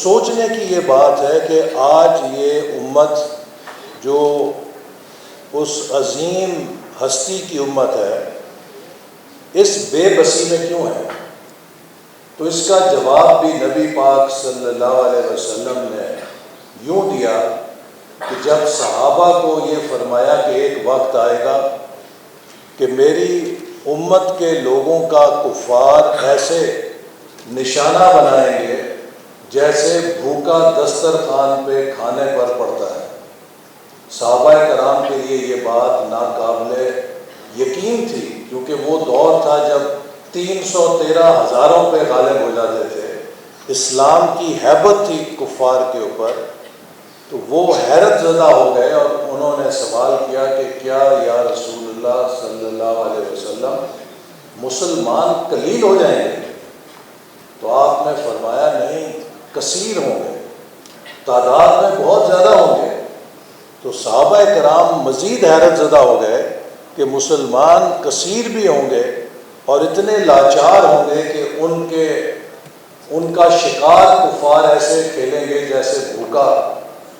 سوچنے کی یہ بات ہے کہ آج یہ امت جو اس عظیم ہستی کی امت ہے، اس بے بسی میں کیوں ہے؟ تو اس کا جواب بھی نبی پاک صلی اللہ علیہ وسلم نے یوں دیا کہ جب صحابہ کو یہ فرمایا کہ ایک وقت آئے گا کہ میری امت کے لوگوں کا کفار ایسے نشانہ بنائیں گے جیسے بھوکا دسترخوان پہ کھانے پر پڑتا ہے۔ صحابہ کرام کے لیے یہ بات ناقابل یقین تھی، کیونکہ وہ دور تھا جب 313 ہزاروں پہ غالب ہو جاتے تھے، اسلام کی ہیبت تھی کفار کے اوپر۔ تو وہ حیرت زدہ ہو گئے اور انہوں نے سوال کیا کہ کیا یا رسول اللہ صلی اللہ علیہ وسلم مسلمان قلیل ہو جائیں گے؟ تو آپ نے فرمایا نہیں، کثیر ہوں گے، تعداد میں بہت زیادہ ہوں گے۔ تو صحابہ کرام مزید حیرت زدہ ہو گئے کہ مسلمان کثیر بھی ہوں گے اور اتنے لاچار ہوں گے کہ ان کا شکار کفار ایسے کھیلیں گے جیسے بھوکا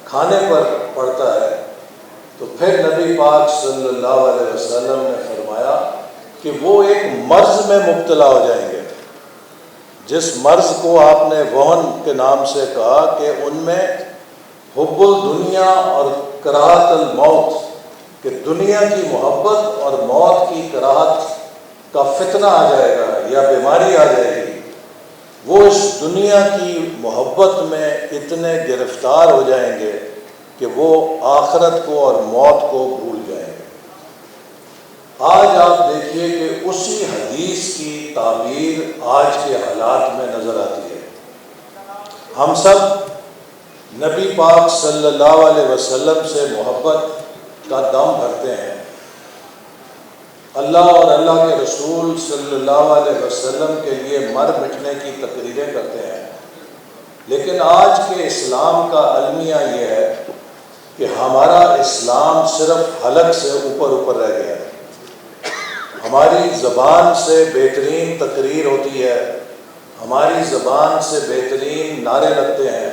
کھانے پر پڑتا ہے۔ تو پھر نبی پاک صلی اللہ علیہ وسلم نے فرمایا کہ وہ ایک مرض میں مبتلا ہو جائیں گے، جس مرض کو آپ نے وہن کے نام سے کہا کہ ان میں حب الدنیا اور کراہت الموت، کہ دنیا کی محبت اور موت کی کراہت کا فتنہ آ جائے گا یا بیماری آ جائے گی۔ وہ اس دنیا کی محبت میں اتنے گرفتار ہو جائیں گے کہ وہ آخرت کو اور موت کو بھول جائیں گے۔ آج آپ دیکھیے کہ اسی حدیث کی تعبیر آج کے حالات میں نظر آتی ہے۔ ہم سب نبی پاک صلی اللہ علیہ وسلم سے محبت کا دم بھرتے ہیں، اللہ اور اللہ کے رسول صلی اللہ علیہ وسلم کے لیے مر مٹنے کی تقریریں کرتے ہیں، لیکن آج کے اسلام کا المیہ یہ ہے کہ ہمارا اسلام صرف حلق سے اوپر رہ گیا ہے۔ ہماری زبان سے بہترین تقریر ہوتی ہے، ہماری زبان سے بہترین نعرے لگتے ہیں۔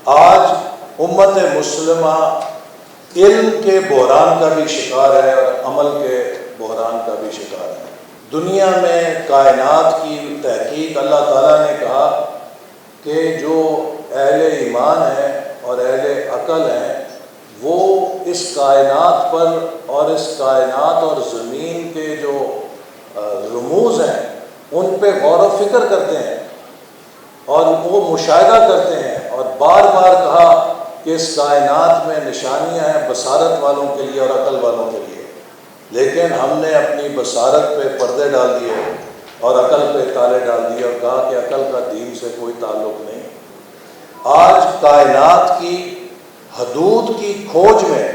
آج امت مسلمہ علم کے بحران کا بھی شکار ہے اور عمل کے بحران کا بھی شکار ہے۔ دنیا میں کائنات کی تحقیق اللہ تعالیٰ نے کہا کہ جو اہل ایمان ہیں اور اہل عقل ہیں وہ اس کائنات پر اور اس کائنات اور زمین کے جو رموز ہیں ان پہ غور و فکر کرتے ہیں اور وہ مشاہدہ کرتے ہیں، اور بار بار کہا کہ اس کائنات میں نشانیاں ہیں بصارت والوں کے لیے اور عقل والوں کے لیے، لیکن ہم نے اپنی بصارت پہ پردے ڈال دیے اور عقل پہ تالے ڈال دیے اور کہا کہ عقل کا دین سے کوئی تعلق نہیں۔ آج کائنات کی حدود کی کھوج میں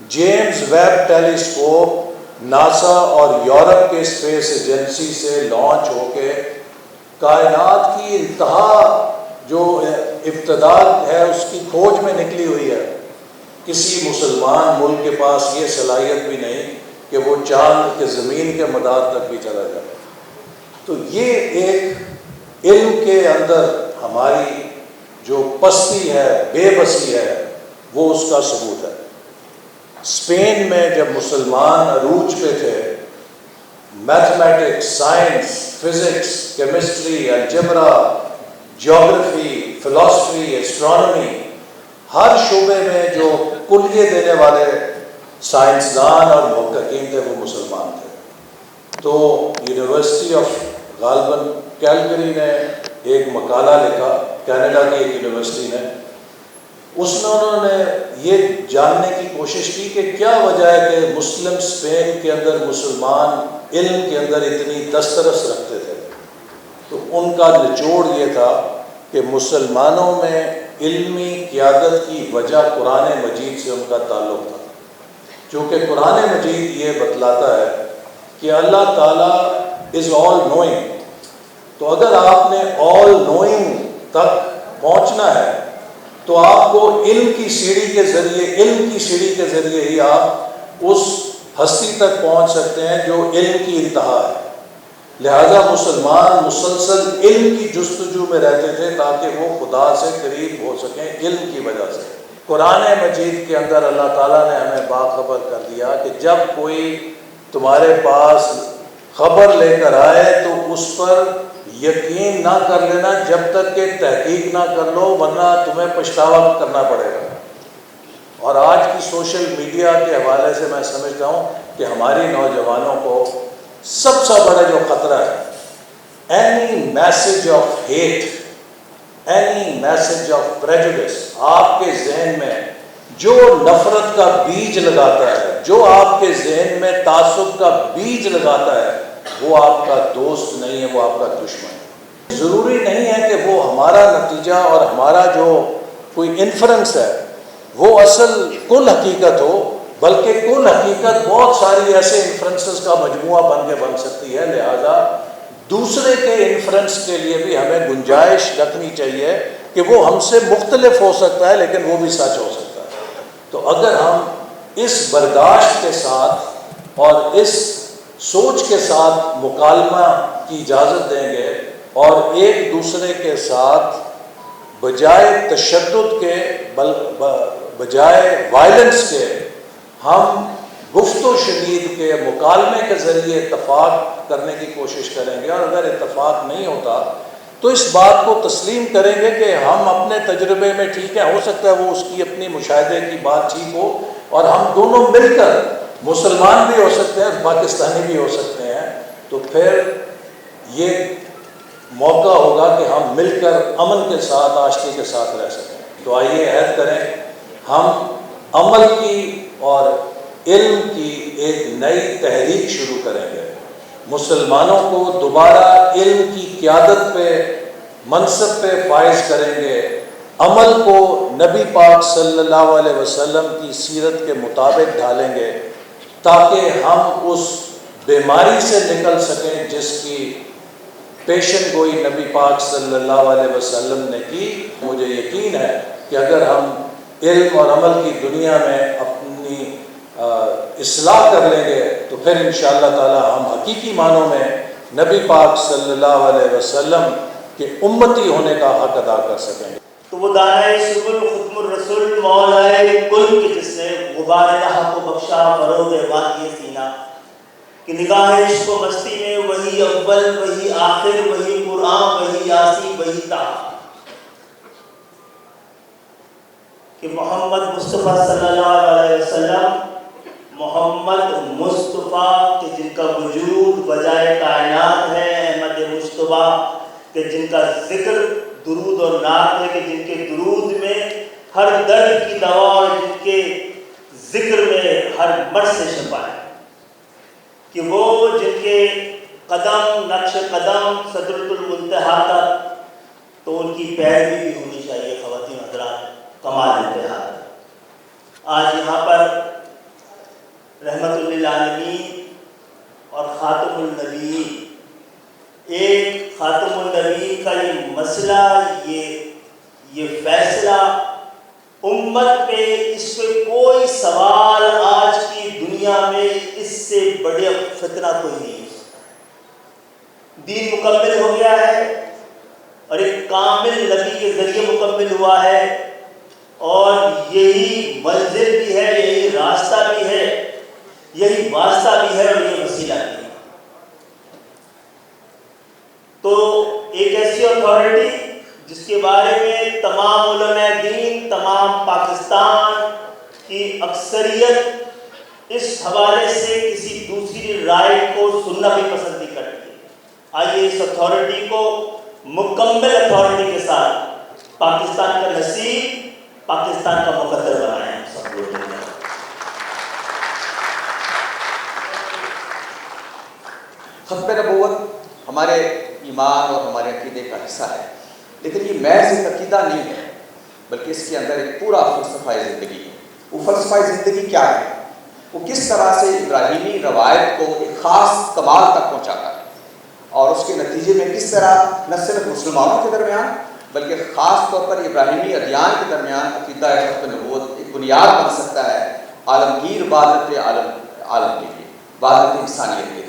جیمز ویب ٹیلیسکوپ ناسا اور یورپ کے اسپیس ایجنسی سے لانچ ہو کے کائنات کی انتہا جو ابتدا ہے اس کی کھوج میں نکلی ہوئی ہے۔ کسی مسلمان ملک کے پاس یہ صلاحیت بھی نہیں کہ وہ چاند کے زمین کے مدار تک بھی چلا جائے۔ تو یہ ایک علم کے اندر ہماری جو پستی ہے، بے بسی ہے، وہ اس کا ثبوت ہے۔ اسپین میں جب مسلمان عروج پہ تھے، mathematics, science, physics, chemistry, algebra, geography, فلسفی، ایسٹرانومی، ہر شعبے میں جو کلیے دینے والے سائنسدان اور محققین تھے وہ مسلمان تھے۔ تو یونیورسٹی آف غالباً کیلگری نے ایک مقالہ لکھا، کینیڈا کی ایک یونیورسٹی نے، اس میں انہوں نے یہ جاننے کی کوشش کی کہ کیا وجہ ہے کہ مسلم اسپین کے اندر مسلمان علم کے اندر اتنی دسترس رکھتے تھے۔ تو ان کا نچوڑ یہ تھا کہ مسلمانوں میں علمی قیادت کی وجہ قرآن مجید سے ان کا تعلق تھا، کیونکہ قرآن مجید یہ بتلاتا ہے کہ اللہ تعالیٰ از آل نوئنگ۔ تو اگر آپ نے آل نوئنگ تک پہنچنا ہے تو آپ کو علم کی سیڑھی کے ذریعے ہی آپ اس ہستی تک پہنچ سکتے ہیں جو علم کی انتہا ہے۔ لہذا مسلمان مسلسل علم کی جستجو میں رہتے تھے تاکہ وہ خدا سے قریب ہو سکیں علم کی وجہ سے۔ قرآن مجید کے اندر اللہ تعالیٰ نے ہمیں باخبر کر دیا کہ جب کوئی تمہارے پاس خبر لے کر آئے تو اس پر یقین نہ کر لینا جب تک کہ تحقیق نہ کر لو، ورنہ تمہیں پچھتاوا کرنا پڑے گا۔ اور آج کی سوشل میڈیا کے حوالے سے میں سمجھتا ہوں کہ ہماری نوجوانوں کو سب سے بڑا جو خطرہ ہے، any message of hate, any message of prejudice, آپ کے ذہن میں جو نفرت کا بیج لگاتا ہے، جو آپ کے ذہن میں تعصب کا بیج لگاتا ہے، وہ آپ کا دوست نہیں ہے، وہ آپ کا دشمن ہے۔ ضروری نہیں ہے کہ وہ ہمارا نتیجہ اور ہمارا جو کوئی انفرنس ہے وہ اصل کل حقیقت ہو، بلکہ کل حقیقت بہت ساری ایسے انفرنسز کا مجموعہ بن سکتی ہے۔ لہذا دوسرے کے انفرنس کے لیے بھی ہمیں گنجائش رکھنی چاہیے کہ وہ ہم سے مختلف ہو سکتا ہے لیکن وہ بھی سچ ہو سکتا ہے۔ تو اگر ہم اس برداشت کے ساتھ اور اس سوچ کے ساتھ مکالمہ کی اجازت دیں گے اور ایک دوسرے کے ساتھ بجائے تشدد کے بجائے وائلنس کے ہم گفت و شنید کے مکالمے کے ذریعے اتفاق کرنے کی کوشش کریں گے، اور اگر اتفاق نہیں ہوتا تو اس بات کو تسلیم کریں گے کہ ہم اپنے تجربے میں ٹھیک ہیں، ہو سکتا ہے وہ اس کی اپنی مشاہدے کی بات ٹھیک ہو، اور ہم دونوں مل کر مسلمان بھی ہو سکتے ہیں، پاکستانی بھی ہو سکتے ہیں، تو پھر یہ موقع ہوگا کہ ہم مل کر امن کے ساتھ، آشتی کے ساتھ رہ سکیں۔ تو آئیے عہد کریں، ہم عمل کی اور علم کی ایک نئی تحریک شروع کریں گے، مسلمانوں کو دوبارہ علم کی قیادت پہ، منصب پہ فائز کریں گے، عمل کو نبی پاک صلی اللہ علیہ وسلم کی سیرت کے مطابق ڈھالیں گے تاکہ ہم اس بیماری سے نکل سکیں جس کی پیشن گوئی نبی پاک صلی اللہ علیہ وسلم نے کی۔ مجھے یقین ہے کہ اگر ہم علم اور عمل کی دنیا میں اپنی اصلاح کر لیں گے تو پھر انشاءاللہ تعالی ہم حقیقی معنوں میں نبی پاک صلی اللہ علیہ وسلم کے امتی ہونے کا حق ادا کر سکیں گے۔ تو وہ دانائے سبل ختم الرسول مولائے کل کے جس نے غبار حق کو بخشا فروغ وادی سینہ، کہ نگاہ عشق و مستی میں وہی اول، وہی آخر، وہی قرآن، وہی یاسی، وہی طه، کہ محمد مصطفیٰ صلی اللہ علیہ وسلم، محمد مصطفیٰ کہ جن کا وجود بجائے کائنات ہے، احمد مصطفیٰ کہ جن کا ذکر درود اور نعت ہے، کہ جن کے درود میں ہر درد کی دوا اور جن کے ذکر میں ہر مرض سے شفا ہے، کہ وہ جن کے قدم نقش قدم سدرۃ المنتہا تک، تو ان کی پیروی بھی ہونی چاہیے۔ خواتین حضرات، کمال انتہا۔ آج یہاں پر رحمت للعالمین اور خاتم النبیین، ایک خاتم النبیین کا یہ مسئلہ، یہ فیصلہ امت پہ، اس پہ کوئی سوال آج کی دنیا میں اس سے بڑے فتنہ کوئی نہیں ہے۔ دین مکمل ہو گیا ہے اور ایک کامل نبی کے ذریعے مکمل ہوا ہے، اور یہی منزل بھی ہے، یہی راستہ بھی ہے، یہی واسطہ بھی ہے، اور یہ وسیلہ بھی ہے۔ تو ایک ایسی اتھارٹی جس کے بارے میں تمام علماء دین، تمام پاکستان کی اکثریت اس حوالے سے کسی دوسری رائے کو سننا بھی پسند نہیں کرتی ہے، آئیے اس اتھارٹی کو مکمل اتھارٹی کے ساتھ پاکستان کا نصیب، پاکستان کا مقدر بنائیں ہم سب لوگ۔ ختم نبوت ہمارے ایمان اور ہمارے عقیدے کا حصہ ہے، لیکن یہ محض ایک عقیدہ نہیں ہے، بلکہ اس کے اندر ایک پورا فلسفہ زندگی ہے۔ وہ فلسفہ زندگی کیا ہے؟ وہ کس طرح سے ابراہیمی روایت کو ایک خاص کمال تک پہنچاتا ہے، اور اس کے نتیجے میں کس طرح نہ صرف مسلمانوں کے درمیان بلکہ خاص طور پر ابراہیمی ادیان کے درمیان عقیدہ ختم نبوت ایک بنیاد بن سکتا ہے عالمگیر وحدت عالم کے لیے، وحدت انسانیت کے لیے۔